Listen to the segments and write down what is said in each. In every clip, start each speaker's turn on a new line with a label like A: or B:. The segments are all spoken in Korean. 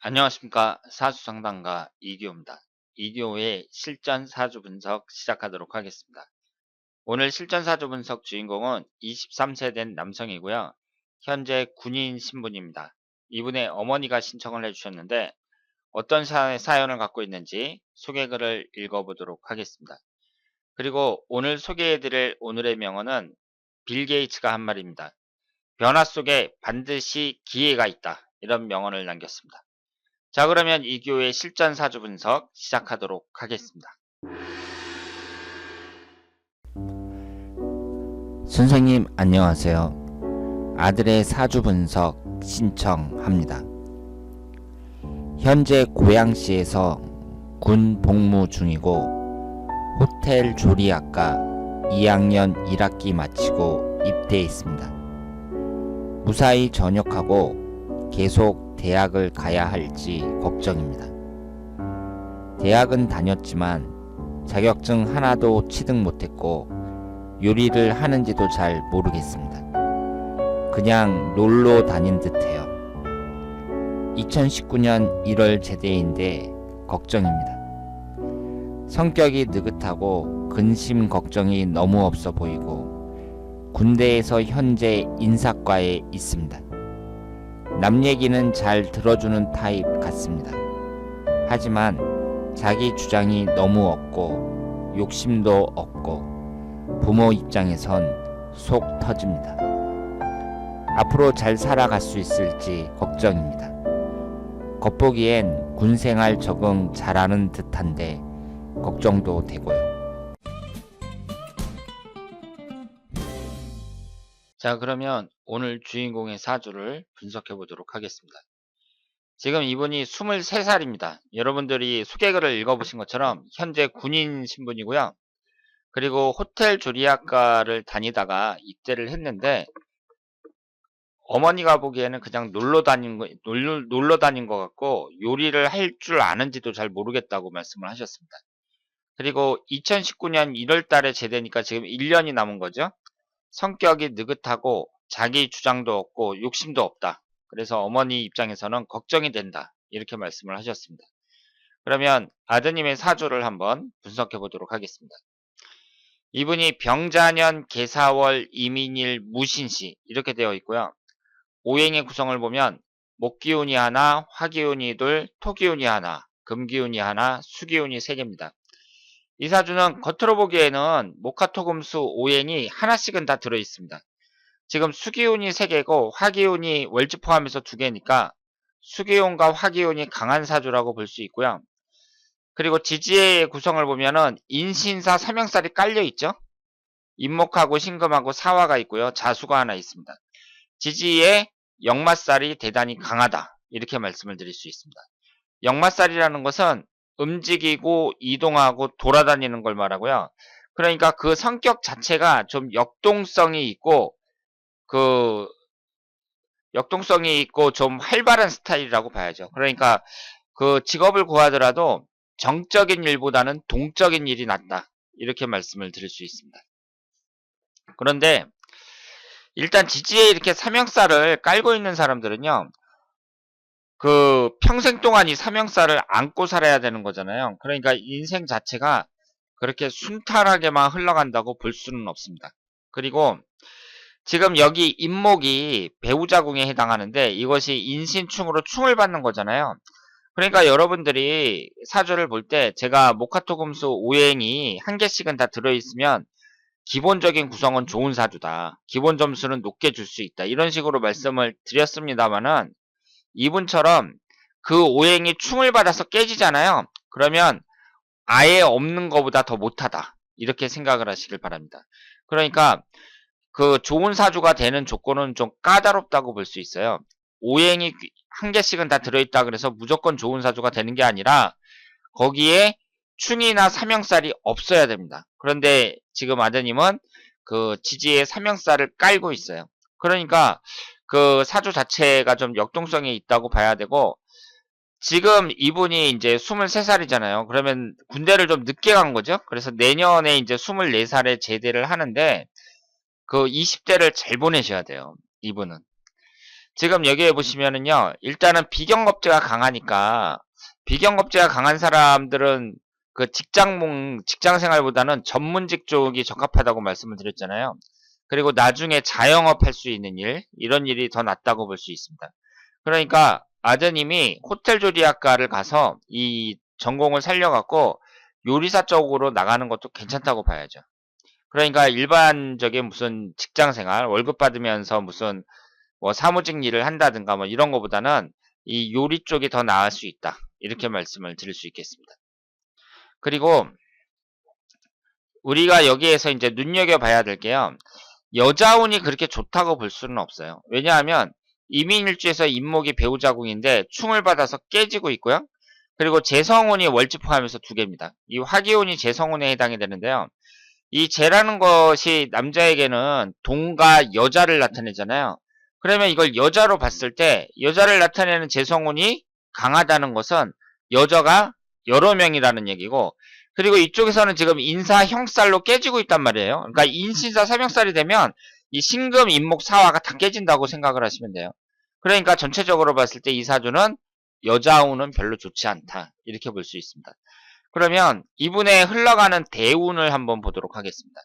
A: 안녕하십니까. 사주상담가 이기호입니다. 이기호의 실전 사주 분석 시작하도록 하겠습니다. 오늘 실전 사주 분석 주인공은 23세 된 남성이고요. 현재 군인 신분입니다. 이분의 어머니가 신청을 해주셨는데 어떤 사연을 갖고 있는지 소개글을 읽어보도록 하겠습니다. 그리고 오늘 소개해드릴 오늘의 명언은 빌 게이츠가 한 말입니다. 변화 속에 반드시 기회가 있다. 이런 명언을 남겼습니다. 자, 그러면 이교의 실전 사주 분석 시작하도록 하겠습니다.
B: 선생님 안녕하세요. 아들의 사주 분석 신청합니다. 현재 고양시에서 군 복무 중이고 호텔 조리학과 2학년 1학기 마치고 입대했습니다. 무사히 전역하고 계속 대학을 가야 할지 걱정입니다. 대학은 다녔지만 자격증 하나도 취득 못했고 요리를 하는지도 잘 모르겠습니다. 그냥 놀러 다닌 듯해요. 2019년 1월 제대인데 걱정입니다. 성격이 느긋하고 근심 걱정이 너무 없어 보이고 군대에서 현재 인사과에 있습니다. 남 얘기는 잘 들어주는 타입 같습니다. 하지만 자기 주장이 너무 없고 욕심도 없고 부모 입장에선 속 터집니다. 앞으로 잘 살아갈 수 있을지 걱정입니다. 겉보기엔 군생활 적응 잘하는 듯한데 걱정도 되고요.
A: 자, 그러면 오늘 주인공의 사주를 분석해 보도록 하겠습니다. 지금 이분이 23살입니다. 여러분들이 소개글을 읽어보신 것처럼 현재 군인 신분이고요. 그리고 호텔 조리학과를 다니다가 입대를 했는데 어머니가 보기에는 그냥 놀러 다닌 것 같고 요리를 할 줄 아는지도 잘 모르겠다고 말씀을 하셨습니다. 그리고 2019년 1월 달에 제대니까 지금 1년이 남은 거죠. 성격이 느긋하고 자기 주장도 없고 욕심도 없다. 그래서 어머니 입장에서는 걱정이 된다. 이렇게 말씀을 하셨습니다. 그러면 아드님의 사주를 한번 분석해 보도록 하겠습니다. 이분이 병자년 계사월 이민일 무신시 이렇게 되어 있고요. 오행의 구성을 보면 목기운이 하나, 화기운이 둘, 토기운이 하나, 금기운이 하나, 수기운이 3개입니다. 이 사주는 겉으로 보기에는 목화토금수 오행이 하나씩은 다 들어있습니다. 지금 수기운이 3개고 화기운이 월지 포함해서 2개니까 수기운과 화기운이 강한 사주라고 볼 수 있고요. 그리고 지지의 구성을 보면은 인신사 삼형살이 깔려있죠. 인목하고 신금하고 사화가 있고요. 자수가 하나 있습니다. 지지의 역마살이 대단히 강하다. 이렇게 말씀을 드릴 수 있습니다. 역마살이라는 것은 움직이고 이동하고 돌아다니는 걸 말하고요. 그러니까 그 성격 자체가 좀 역동성이 있고 좀 활발한 스타일이라고 봐야죠. 그러니까 그 직업을 구하더라도 정적인 일보다는 동적인 일이 낫다. 이렇게 말씀을 드릴 수 있습니다. 그런데 일단 지지에 이렇게 삼형살을 깔고 있는 사람들은요. 그 평생 동안 이 삼형살을 안고 살아야 되는 거잖아요. 그러니까 인생 자체가 그렇게 순탄하게만 흘러간다고 볼 수는 없습니다. 그리고 지금 여기 인목이 배우자궁에 해당하는데 이것이 인신충으로 충을 받는 거잖아요. 그러니까 여러분들이 사주를 볼 때 제가 목화토금수 오행이 한 개씩은 다 들어있으면 기본적인 구성은 좋은 사주다. 기본 점수는 높게 줄 수 있다. 이런 식으로 말씀을 드렸습니다만은 이분처럼 그 오행이 충을 받아서 깨지잖아요. 그러면 아예 없는 것보다 더 못하다. 이렇게 생각을 하시길 바랍니다. 그러니까 그 좋은 사주가 되는 조건은 좀 까다롭다고 볼 수 있어요. 오행이 한 개씩은 다 들어있다 그래서 무조건 좋은 사주가 되는 게 아니라 거기에 충이나 삼형살이 없어야 됩니다. 그런데 지금 아드님은 그 지지에 삼형살을 깔고 있어요. 그러니까 그 사주 자체가 좀 역동성이 있다고 봐야 되고 지금 이분이 이제 23살이잖아요. 그러면 군대를 좀 늦게 간 거죠. 그래서 내년에 이제 24살에 제대를 하는데 그 20대를 잘 보내셔야 돼요. 이분은. 지금 여기에 보시면은요, 일단은 비경겁제가 강하니까, 비경겁제가 강한 사람들은 그 직장 생활보다는 전문직 쪽이 적합하다고 말씀을 드렸잖아요. 그리고 나중에 자영업 할 수 있는 일, 이런 일이 더 낫다고 볼 수 있습니다. 그러니까 아드님이 호텔 조리학과를 가서 이 전공을 살려갖고 요리사 쪽으로 나가는 것도 괜찮다고 봐야죠. 그러니까 일반적인 무슨 직장 생활, 월급 받으면서 무슨 뭐 사무직 일을 한다든가 뭐 이런 거보다는 이 요리 쪽이 더 나을 수 있다. 이렇게 말씀을 드릴 수 있겠습니다. 그리고 우리가 여기에서 이제 눈여겨봐야 될 게요. 여자운이 그렇게 좋다고 볼 수는 없어요. 왜냐하면 이민일주에서 임목이 배우자궁인데 충을 받아서 깨지고 있고요. 그리고 재성운이 월지 포함해서 두 개입니다. 이 화기운이 재성운에 해당이 되는데요. 이 재라는 것이 남자에게는 동과 여자를 나타내잖아요. 그러면 이걸 여자로 봤을 때 여자를 나타내는 재성운이 강하다는 것은 여자가 여러 명이라는 얘기고, 그리고 이쪽에서는 지금 인사 형살로 깨지고 있단 말이에요. 그러니까 인신사 삼형살이 되면 이 신금 인목 사화가 다 깨진다고 생각을 하시면 돼요. 그러니까 전체적으로 봤을 때 이 사주는 여자운은 별로 좋지 않다, 이렇게 볼 수 있습니다. 그러면 이분의 흘러가는 대운을 한번 보도록 하겠습니다.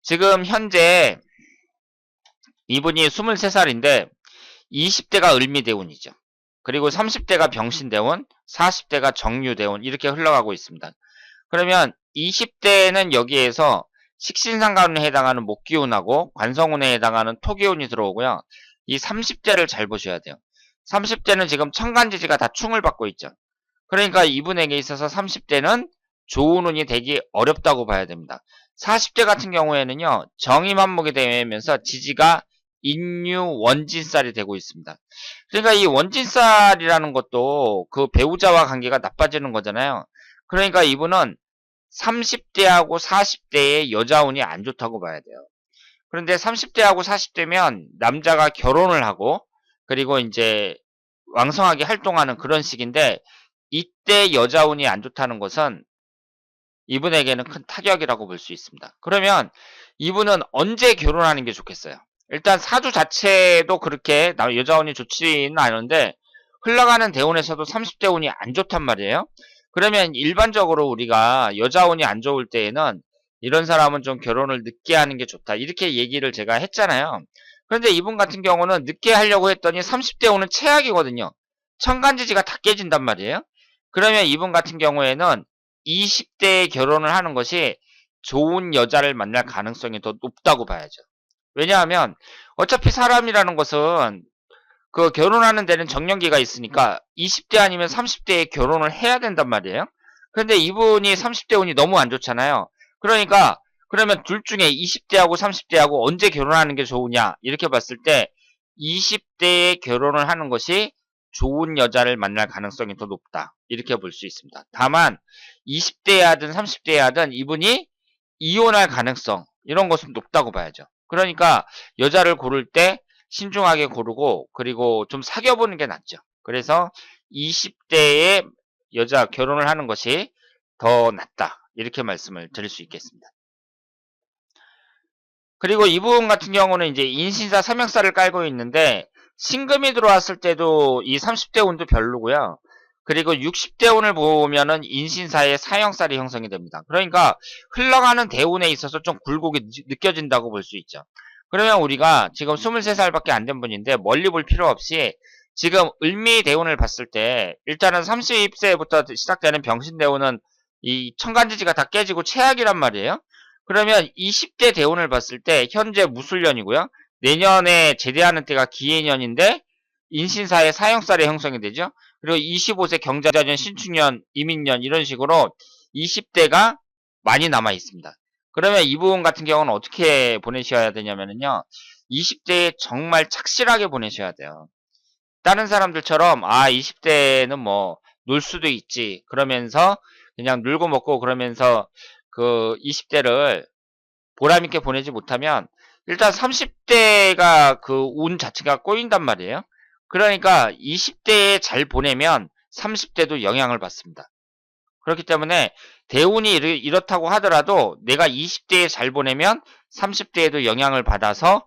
A: 지금 현재 이분이 23살인데 20대가 을미대운이죠. 그리고 30대가 병신대운, 40대가 정유대운, 이렇게 흘러가고 있습니다. 그러면 20대는 여기에서 식신상관운에 해당하는 목기운하고 관성운에 해당하는 토기운이 들어오고요. 이 30대를 잘 보셔야 돼요. 30대는 지금 천간지지가 다 충을 받고 있죠. 그러니까 이분에게 있어서 30대는 좋은 운이 되기 어렵다고 봐야 됩니다. 40대 같은 경우에는요, 정임한목이 되면서 지지가 인유 원진살이 되고 있습니다. 그러니까 이 원진살이라는 것도 그 배우자와 관계가 나빠지는 거잖아요. 그러니까 이분은 30대하고 40대의 여자운이 안 좋다고 봐야 돼요. 그런데 30대하고 40대면 남자가 결혼을 하고 그리고 이제 왕성하게 활동하는 그런 시기인데, 이때 여자운이 안 좋다는 것은 이분에게는 큰 타격이라고 볼 수 있습니다. 그러면 이분은 언제 결혼하는 게 좋겠어요? 일단 사주 자체도 그렇게 여자운이 좋지는 않은데 흘러가는 대운에서도 30대 운이 안 좋단 말이에요. 그러면 일반적으로 우리가 여자운이 안 좋을 때에는 이런 사람은 좀 결혼을 늦게 하는 게 좋다, 이렇게 얘기를 제가 했잖아요. 그런데 이분 같은 경우는 늦게 하려고 했더니 30대 운은 최악이거든요. 천간지지가 다 깨진단 말이에요. 그러면 이분 같은 경우에는 20대에 결혼을 하는 것이 좋은 여자를 만날 가능성이 더 높다고 봐야죠. 왜냐하면 어차피 사람이라는 것은 그 결혼하는 데는 정년기가 있으니까 20대 아니면 30대에 결혼을 해야 된단 말이에요. 그런데 이분이 30대 운이 너무 안 좋잖아요. 그러니까 그러면 둘 중에 20대하고 30대하고 언제 결혼하는 게 좋으냐, 이렇게 봤을 때 20대에 결혼을 하는 것이 좋은 여자를 만날 가능성이 더 높다, 이렇게 볼 수 있습니다. 다만 20대에 하든 30대에 하든 이분이 이혼할 가능성, 이런 것은 높다고 봐야죠. 그러니까 여자를 고를 때 신중하게 고르고 그리고 좀 사귀어보는 게 낫죠. 그래서 20대에 여자 결혼을 하는 것이 더 낫다, 이렇게 말씀을 드릴 수 있겠습니다. 그리고 이분 같은 경우는 이제 인신사 삼형살을 깔고 있는데 신금이 들어왔을 때도 이 30대 운도 별로고요. 그리고 60대 운을 보면은 인신사의 사형살이 형성이 됩니다. 그러니까 흘러가는 대운에 있어서 좀 굴곡이 느껴진다고 볼 수 있죠. 그러면 우리가 지금 23살밖에 안 된 분인데 멀리 볼 필요 없이 지금 을미 대운을 봤을 때 일단은 30세부터 시작되는 병신 대운은 이 천간지지가 다 깨지고 최악이란 말이에요. 그러면 20대 대운을 봤을 때 현재 무술년이고요. 내년에 제대하는 때가 기해년인데 인신사의 사형살이 형성이 되죠. 그리고 25세 경자년, 신축년, 이민년, 이런 식으로 20대가 많이 남아 있습니다. 그러면 이 부분 같은 경우는 어떻게 보내셔야 되냐면요. 20대에 정말 착실하게 보내셔야 돼요. 다른 사람들처럼 20대는 뭐 놀 수도 있지, 그러면서 그냥 놀고 먹고 그러면서 그 20대를 보람있게 보내지 못하면 일단 30대가 그 운 자체가 꼬인단 말이에요. 그러니까 20대에 잘 보내면 30대도 영향을 받습니다. 그렇기 때문에 대운이 이렇다고 하더라도 내가 20대에 잘 보내면 30대에도 영향을 받아서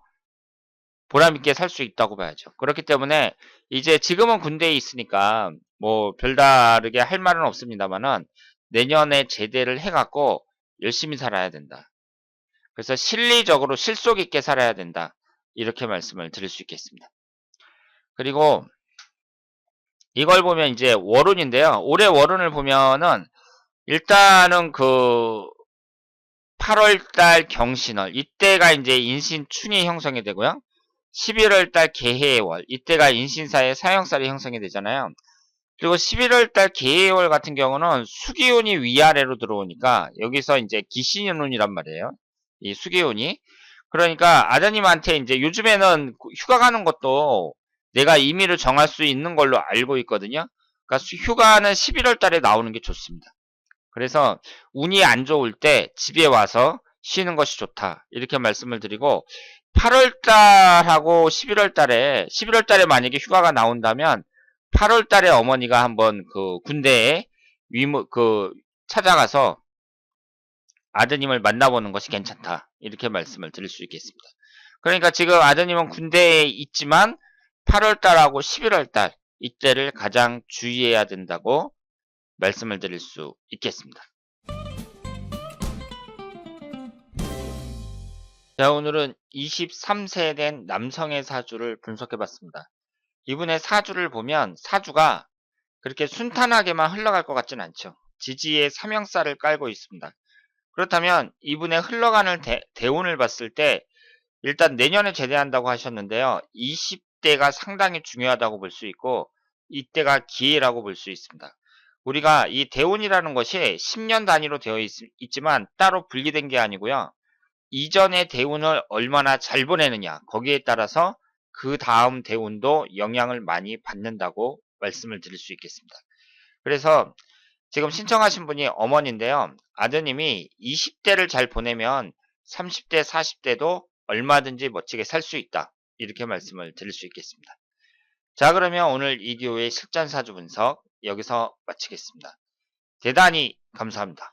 A: 보람있게 살 수 있다고 봐야죠. 그렇기 때문에 이제 지금은 군대에 있으니까 뭐 별다르게 할 말은 없습니다만은 내년에 제대를 해갖고 열심히 살아야 된다. 그래서 실리적으로 실속 있게 살아야 된다. 이렇게 말씀을 드릴 수 있겠습니다. 그리고 이걸 보면 이제 월운인데요. 올해 월운을 보면은 일단은 그 8월달 경신월 이때가 이제 인신춘이 형성이 되고요. 11월달 개해월 이때가 인신사의 사형살이 형성이 되잖아요. 그리고 11월달 개해월 같은 경우는 수기운이 위아래로 들어오니까 여기서 이제 기신운이란 말이에요. 이 수기운이. 그러니까 아드님한테 이제 요즘에는 휴가 가는 것도 내가 임의를 정할 수 있는 걸로 알고 있거든요. 그러니까 휴가는 11월 달에 나오는 게 좋습니다. 그래서 운이 안 좋을 때 집에 와서 쉬는 것이 좋다. 이렇게 말씀을 드리고 8월 달하고 11월 달에 만약에 휴가가 나온다면 8월 달에 어머니가 한번 그 군대에 찾아가서 아드님을 만나보는 것이 괜찮다. 이렇게 말씀을 드릴 수 있겠습니다. 그러니까 지금 아드님은 군대에 있지만 8월 달하고 11월 달 이때를 가장 주의해야 된다고 말씀을 드릴 수 있겠습니다. 자, 오늘은 23세 된 남성의 사주를 분석해 봤습니다. 이분의 사주를 보면 사주가 그렇게 순탄하게만 흘러갈 것 같진 않죠. 지지에 삼형살을 깔고 있습니다. 그렇다면 이분의 흘러가는 대운을 봤을 때 일단 내년에 제대한다고 하셨는데요. 20대가 상당히 중요하다고 볼 수 있고 이때가 기회라고 볼 수 있습니다. 우리가 이 대운이라는 것이 10년 단위로 되어 있지만 따로 분리된 게 아니고요. 이전의 대운을 얼마나 잘 보내느냐 거기에 따라서 그 다음 대운도 영향을 많이 받는다고 말씀을 드릴 수 있겠습니다. 그래서 지금 신청하신 분이 어머니인데요. 아드님이 20대를 잘 보내면 30대, 40대도 얼마든지 멋지게 살 수 있다. 이렇게 말씀을 드릴 수 있겠습니다. 자, 그러면 오늘 이기호의 실전사주 분석 여기서 마치겠습니다. 대단히 감사합니다.